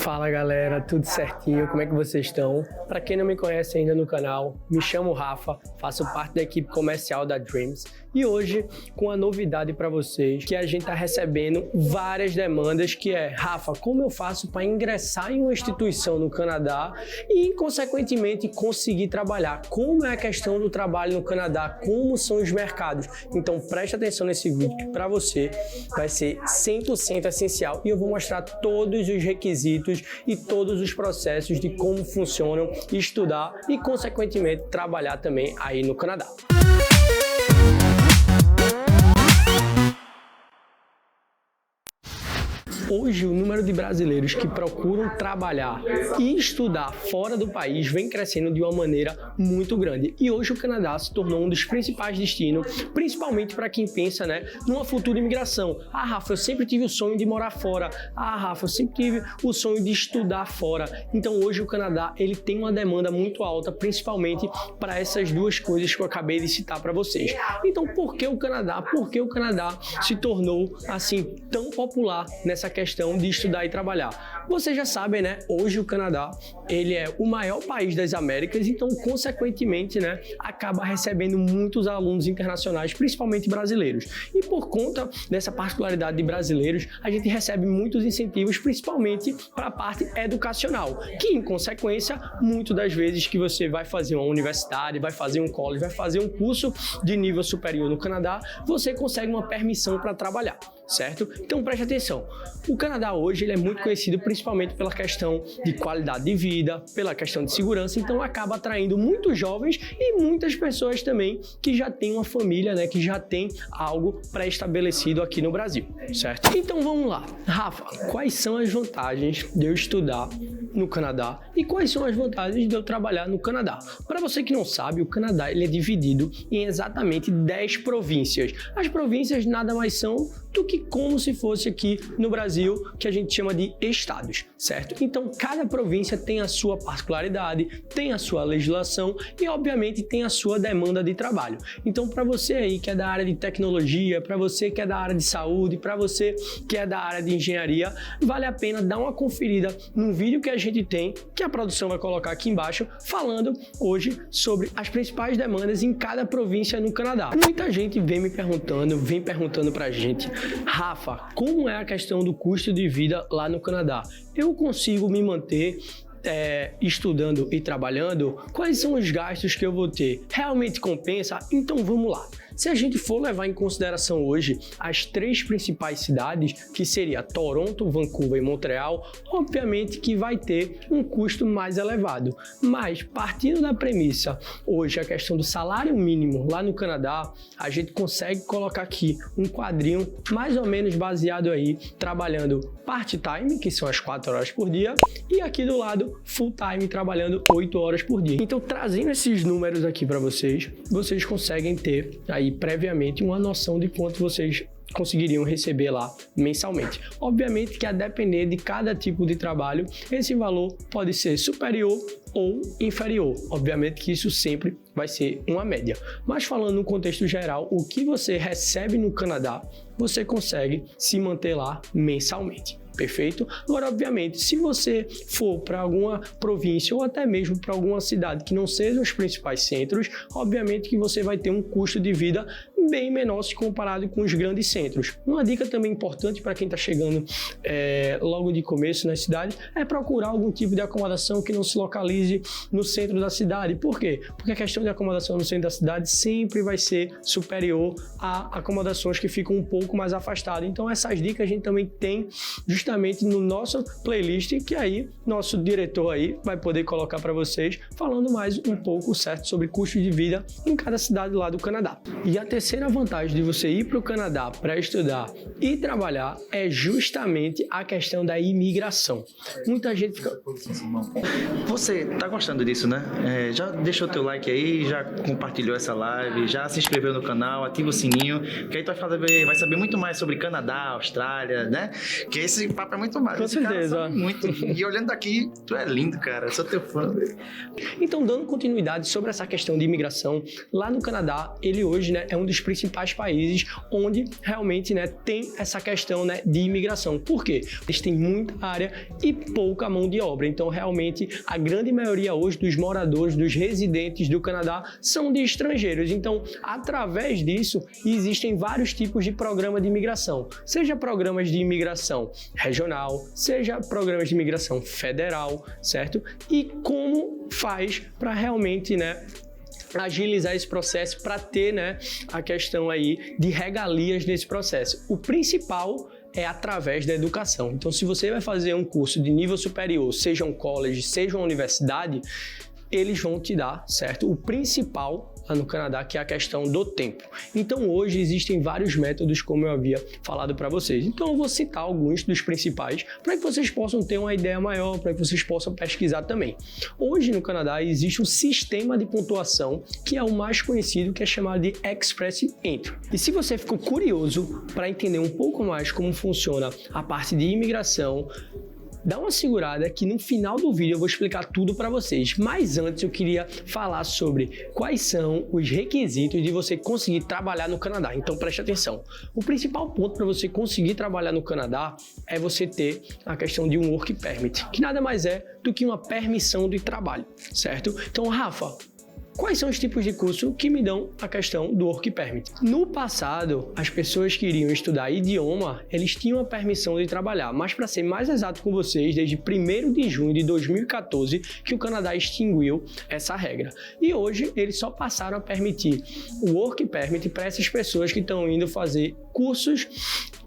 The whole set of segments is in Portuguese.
Fala galera, tudo certinho? Como é que vocês estão? Para quem não me conhece ainda no canal, me chamo Rafa, faço parte da equipe comercial da Dreams e hoje com a novidade para vocês que a gente está recebendo várias demandas que é: Rafa, como eu faço para ingressar em uma instituição no Canadá e consequentemente conseguir trabalhar? Como é a questão do trabalho no Canadá? Como são os mercados? Então preste atenção nesse vídeo que para você vai ser 100% essencial e eu vou mostrar todos os requisitos e todos os processos de como funcionam estudar e consequentemente trabalhar também aí no Canadá. Hoje, o número de brasileiros que procuram trabalhar e estudar fora do país vem crescendo de uma maneira muito grande. E hoje o Canadá se tornou um dos principais destinos, principalmente para quem pensa, numa futura imigração. Ah, Rafa, eu sempre tive o sonho de morar fora. Ah, Rafa, eu sempre tive o sonho de estudar fora. Então hoje o Canadá ele tem uma demanda muito alta, principalmente para essas duas coisas que eu acabei de citar para vocês. Então por que o Canadá? Por que o Canadá se tornou assim tão popular nessa questão de estudar e trabalhar? Vocês já sabem, hoje o Canadá ele é o maior país das Américas, então consequentemente, acaba recebendo muitos alunos internacionais, principalmente brasileiros. E por conta dessa particularidade de brasileiros, a gente recebe muitos incentivos, principalmente para a parte educacional, que em consequência, muitas das vezes que você vai fazer uma universidade, vai fazer um college, vai fazer um curso de nível superior no Canadá, você consegue uma permissão para trabalhar, certo? Então preste atenção. O Canadá hoje ele é muito conhecido principalmente pela questão de qualidade de vida, pela questão de segurança, então acaba atraindo muitos jovens e muitas pessoas também que já têm uma família, que já tem algo pré-estabelecido aqui no Brasil, certo? Então vamos lá. Rafa, quais são as vantagens de eu estudar no Canadá e quais são as vantagens de eu trabalhar no Canadá? Para você que não sabe, o Canadá ele é dividido em exatamente 10 províncias. As províncias nada mais são do que como se fosse aqui no Brasil, que a gente chama de estados, certo? Então, cada província tem a sua particularidade, tem a sua legislação e, obviamente, tem a sua demanda de trabalho. Então, para você aí que é da área de tecnologia, para você que é da área de saúde, para você que é da área de engenharia, vale a pena dar uma conferida num vídeo que a gente tem, que a produção vai colocar aqui embaixo, falando hoje sobre as principais demandas em cada província no Canadá. Muita gente vem perguntando pra gente: Rafa, como é a questão do custo de vida lá no Canadá? Eu consigo me manter estudando e trabalhando? Quais são os gastos que eu vou ter? Realmente compensa? Então vamos lá. Se a gente for levar em consideração hoje as 3 principais cidades, que seria Toronto, Vancouver e Montreal, obviamente que vai ter um custo mais elevado. Mas partindo da premissa, hoje a questão do salário mínimo lá no Canadá, a gente consegue colocar aqui um quadrinho mais ou menos baseado aí, trabalhando part-time, que são as 4 horas por dia, e aqui do lado full-time, trabalhando 8 horas por dia. Então trazendo esses números aqui para vocês, vocês conseguem ter aí previamente uma noção de quanto vocês conseguiriam receber lá mensalmente. Obviamente que a depender de cada tipo de trabalho, esse valor pode ser superior ou inferior. Obviamente que isso sempre vai ser uma média. Mas falando no contexto geral, o que você recebe no Canadá, você consegue se manter lá mensalmente. Perfeito? Agora, obviamente, se você for para alguma província ou até mesmo para alguma cidade que não sejam os principais centros, obviamente que você vai ter um custo de vida bem menor se comparado com os grandes centros. Uma dica também importante para quem está chegando logo de começo na cidade é procurar algum tipo de acomodação que não se localize no centro da cidade. Por quê? Porque a questão de acomodação no centro da cidade sempre vai ser superior a acomodações que ficam um pouco mais afastadas. Então essas dicas a gente também tem justamente no nosso playlist, que aí nosso diretor aí vai poder colocar para vocês, falando mais um pouco, certo, sobre custo de vida em cada cidade lá do Canadá. E a terceira vantagem de você ir para o Canadá para estudar e trabalhar é justamente a questão da imigração. Muita gente fica... Você tá gostando disso, né? Já deixou teu like aí, já compartilhou essa live, já se inscreveu no canal, ativa o sininho, que aí tu vai saber muito mais sobre Canadá, Austrália, né? Que esse papo é muito mais. Com certeza. Muito. E olhando daqui, tu é lindo, cara. Eu sou teu fã. Então, dando continuidade sobre essa questão de imigração, lá no Canadá, ele hoje é um dos dos principais países onde realmente, né, tem essa questão, né, de imigração. Por quê? Eles têm muita área e pouca mão de obra. Então, realmente, a grande maioria hoje dos moradores, dos residentes do Canadá são de estrangeiros. Então, através disso, existem vários tipos de programa de imigração. Seja programas de imigração regional, seja programas de imigração federal, certo? E como faz para realmente, né, agilizar esse processo para ter, né, a questão aí de regalias nesse processo. O principal é através da educação. Então, se você vai fazer um curso de nível superior, seja um college, seja uma universidade, eles vão te dar, certo? O principal lá no Canadá, que é a questão do tempo. Então, hoje existem vários métodos, como eu havia falado para vocês. Então, eu vou citar alguns dos principais para que vocês possam ter uma ideia maior, para que vocês possam pesquisar também. Hoje, no Canadá, existe um sistema de pontuação que é o mais conhecido, que é chamado de Express Entry. E se você ficou curioso para entender um pouco mais como funciona a parte de imigração, dá uma segurada que no final do vídeo eu vou explicar tudo para vocês. Mas antes eu queria falar sobre quais são os requisitos de você conseguir trabalhar no Canadá. Então preste atenção. O principal ponto para você conseguir trabalhar no Canadá é você ter a questão de um Work Permit, que nada mais é do que uma permissão de trabalho, certo? Então, Rafa, quais são os tipos de curso que me dão a questão do Work Permit? No passado, as pessoas que iriam estudar idioma, eles tinham a permissão de trabalhar, mas para ser mais exato com vocês, desde 1º de junho de 2014 que o Canadá extinguiu essa regra. E hoje eles só passaram a permitir o Work Permit para essas pessoas que estão indo fazer cursos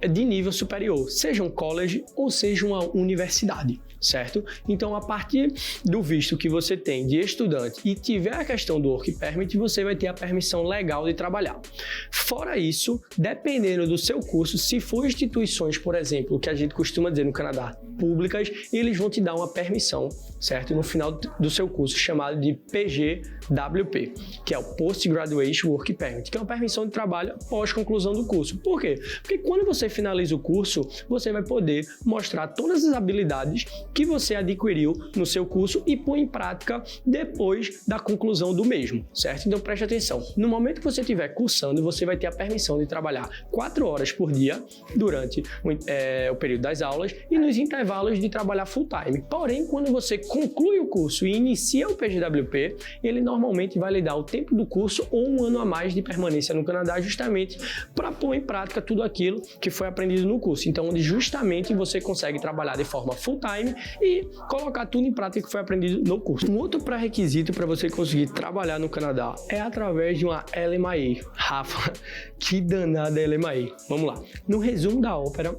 de nível superior, seja um college ou seja uma universidade, certo? Então, a partir do visto que você tem de estudante e tiver a questão do Work Permit, você vai ter a permissão legal de trabalhar. Fora isso, dependendo do seu curso, se for instituições, por exemplo, que a gente costuma dizer no Canadá, públicas, eles vão te dar uma permissão, certo? No final do seu curso, chamado de PGWP, que é o Post Graduation Work Permit, que é uma permissão de trabalho após conclusão do curso. Por quê? Porque quando você finaliza o curso, você vai poder mostrar todas as habilidades que você adquiriu no seu curso e pôr em prática depois da conclusão do mesmo, certo? Então preste atenção. No momento que você estiver cursando, você vai ter a permissão de trabalhar 4 horas por dia durante o período das aulas e nos intervalos de trabalhar full time. Porém, quando você conclui o curso e inicia o PGWP, ele normalmente vai lhe dar o tempo do curso ou um ano a mais de permanência no Canadá, justamente para pôr em prática tudo aquilo que foi aprendido no curso. Então, onde justamente você consegue trabalhar de forma full time e colocar tudo em prática que foi aprendido no curso. Um outro pré-requisito para você conseguir trabalhar no Canadá é através de uma LMIA. Rafa, que danada é LMIA? Vamos lá. No resumo da ópera,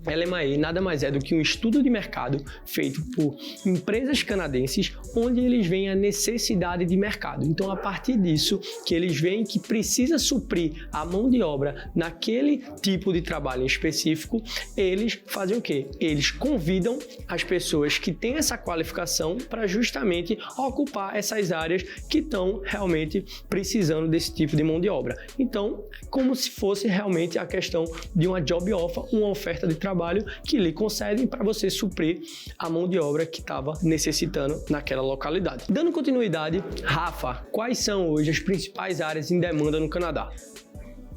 LMIA nada mais é do que um estudo de mercado feito por empresas canadenses, onde eles veem a necessidade de mercado. Então, a partir disso, que eles veem que precisa suprir a mão de obra naquele tipo de trabalho em específico, eles fazem o quê? Eles convidam as pessoas que têm essa qualificação para justamente ocupar essas áreas que estão realmente precisando desse tipo de mão de obra. Então, como se fosse realmente a questão de uma job offer, uma oferta de trabalho que lhe concedem para você suprir a mão de obra que estava necessitando naquela localidade. Dando continuidade, Rafa, quais são hoje as principais áreas em demanda no Canadá?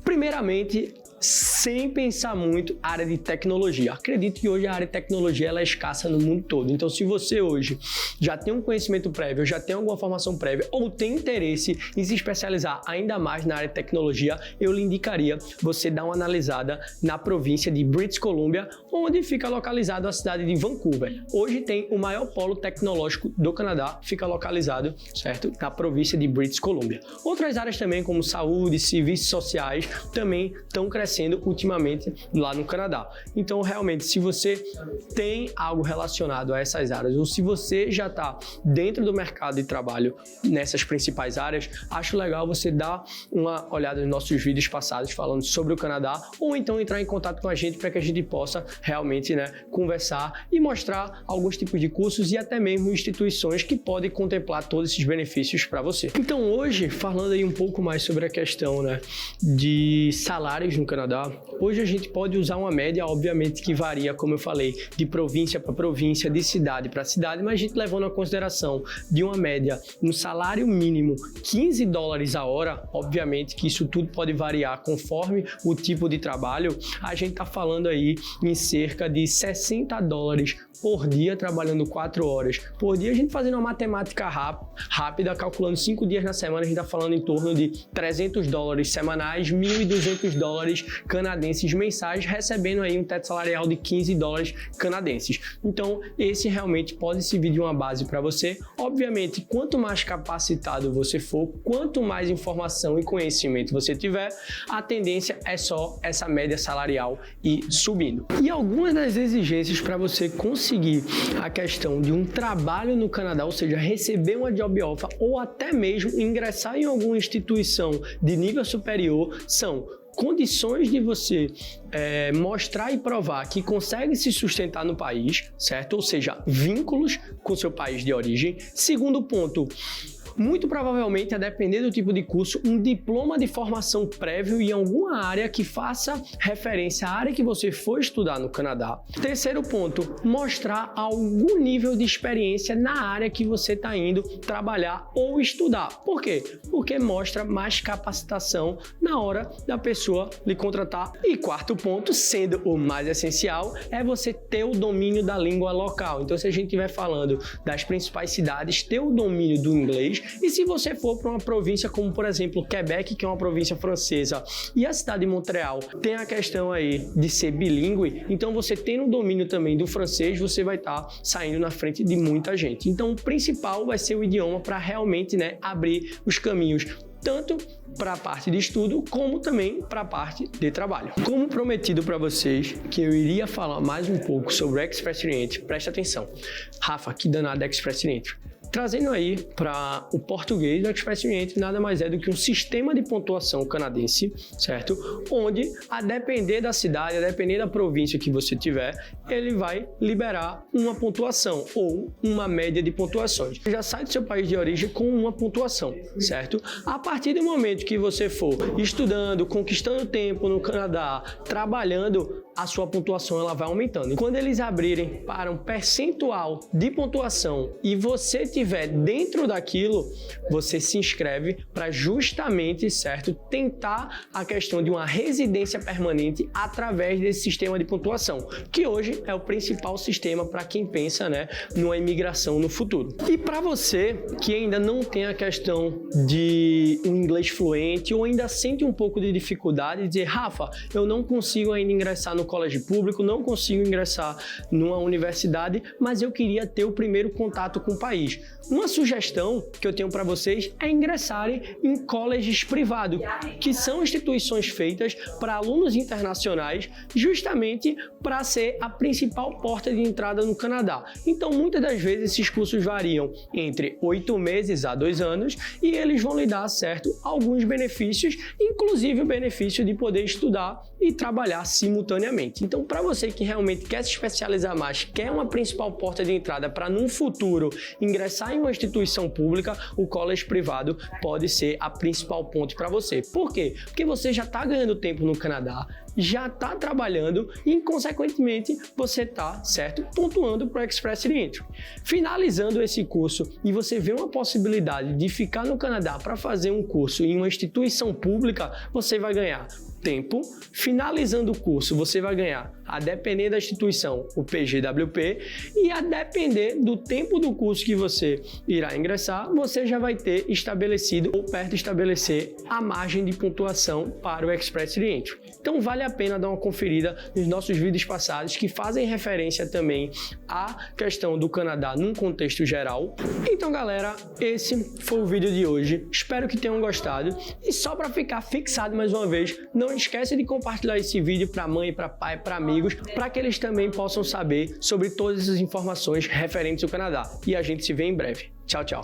Primeiramente, sem pensar muito, área de tecnologia. Acredito que hoje a área de tecnologia ela é escassa no mundo todo. Então, se você hoje já tem um conhecimento prévio, já tem alguma formação prévia ou tem interesse em se especializar ainda mais na área de tecnologia, eu lhe indicaria você dar uma analisada na província de British Columbia, onde fica localizada a cidade de Vancouver. Hoje tem o maior polo tecnológico do Canadá, fica localizado, certo, na província de British Columbia. Outras áreas também, como saúde, serviços sociais, também estão crescendo ultimamente lá no Canadá. Então, realmente, se você tem algo relacionado a essas áreas ou se você já está dentro do mercado de trabalho nessas principais áreas, acho legal você dar uma olhada nos nossos vídeos passados falando sobre o Canadá ou então entrar em contato com a gente para que a gente possa realmente, conversar e mostrar alguns tipos de cursos e até mesmo instituições que podem contemplar todos esses benefícios para você. Então, hoje, falando aí um pouco mais sobre a questão, de salários no Canadá, Canadá, hoje a gente pode usar uma média, obviamente que varia, como eu falei, de província para província, de cidade para cidade, mas a gente levando em consideração de uma média no salário mínimo $15 a hora, obviamente que isso tudo pode variar conforme o tipo de trabalho, a gente está falando aí em cerca de $60 por dia, trabalhando 4 horas por dia. A gente fazendo uma matemática rápida, calculando 5 dias na semana, a gente está falando em torno de $300 semanais, $1.200 canadenses mensais, recebendo aí um teto salarial de $15 canadenses. Então, esse realmente pode servir de uma base para você. Obviamente, quanto mais capacitado você for, quanto mais informação e conhecimento você tiver, a tendência é só essa média salarial ir subindo. E algumas das exigências para você conseguir a questão de um trabalho no Canadá, ou seja, receber uma job offer ou até mesmo ingressar em alguma instituição de nível superior, são condições de você mostrar e provar que consegue se sustentar no país, certo? Ou seja, vínculos com seu país de origem. Segundo ponto, muito provavelmente, a depender do tipo de curso, um diploma de formação prévio em alguma área que faça referência à área que você for estudar no Canadá. Terceiro ponto, mostrar algum nível de experiência na área que você está indo trabalhar ou estudar. Por quê? Porque mostra mais capacitação na hora da pessoa lhe contratar. E quarto ponto, sendo o mais essencial, é você ter o domínio da língua local. Então, se a gente estiver falando das principais cidades, ter o domínio do inglês. E se você for para uma província como, por exemplo, Quebec, que é uma província francesa, e a cidade de Montreal tem a questão aí de ser bilíngue, então você tendo o domínio também do francês, você vai estar saindo na frente de muita gente. Então o principal vai ser o idioma para realmente, abrir os caminhos, tanto para a parte de estudo, como também para a parte de trabalho. Como prometido para vocês que eu iria falar mais um pouco sobre o Express Entry, presta atenção. Rafa, que danado é Express Entry? Trazendo aí para o português, o Express Entry nada mais é do que um sistema de pontuação canadense, certo? Onde, a depender da cidade, a depender da província que você tiver, ele vai liberar uma pontuação ou uma média de pontuações. Você já sai do seu país de origem com uma pontuação, certo? A partir do momento que você for estudando, conquistando tempo no Canadá, trabalhando, a sua pontuação ela vai aumentando. E quando eles abrirem para um percentual de pontuação e você tiver dentro daquilo, você se inscreve para justamente, certo, tentar a questão de uma residência permanente através desse sistema de pontuação, que hoje é o principal sistema para quem pensa, numa imigração no futuro. E para você que ainda não tem a questão de um inglês fluente ou ainda sente um pouco de dificuldade de dizer, Rafa, eu não consigo ainda ingressar no colégio público, não consigo ingressar numa universidade, mas eu queria ter o primeiro contato com o país. Uma sugestão que eu tenho para vocês é ingressarem em colleges privados, que são instituições feitas para alunos internacionais, justamente para ser a principal porta de entrada no Canadá. Então, muitas das vezes, esses cursos variam entre 8 meses a 2 anos e eles vão lhe dar, certo, alguns benefícios, inclusive o benefício de poder estudar e trabalhar simultaneamente. Então, para você que realmente quer se especializar mais, quer uma principal porta de entrada para, num futuro, ingressar em uma instituição pública, o college privado pode ser a principal ponte para você. Por quê? Porque você já está ganhando tempo no Canadá, já está trabalhando e, consequentemente, você está, certo, pontuando para o Express Entry. Finalizando esse curso e você vê uma possibilidade de ficar no Canadá para fazer um curso em uma instituição pública, você vai ganhar tempo. Finalizando o curso, você vai ganhar, a depender da instituição, o PGWP, e a depender do tempo do curso que você irá ingressar, você já vai ter estabelecido ou perto de estabelecer a margem de pontuação para o Express Entry. Então vale a pena dar uma conferida nos nossos vídeos passados que fazem referência também à questão do Canadá num contexto geral. Então galera, esse foi o vídeo de hoje, espero que tenham gostado e só para ficar fixado mais uma vez, não esquece de compartilhar esse vídeo para mãe, para pai, para amigos, para que eles também possam saber sobre todas essas informações referentes ao Canadá. E a gente se vê em breve. Tchau, tchau.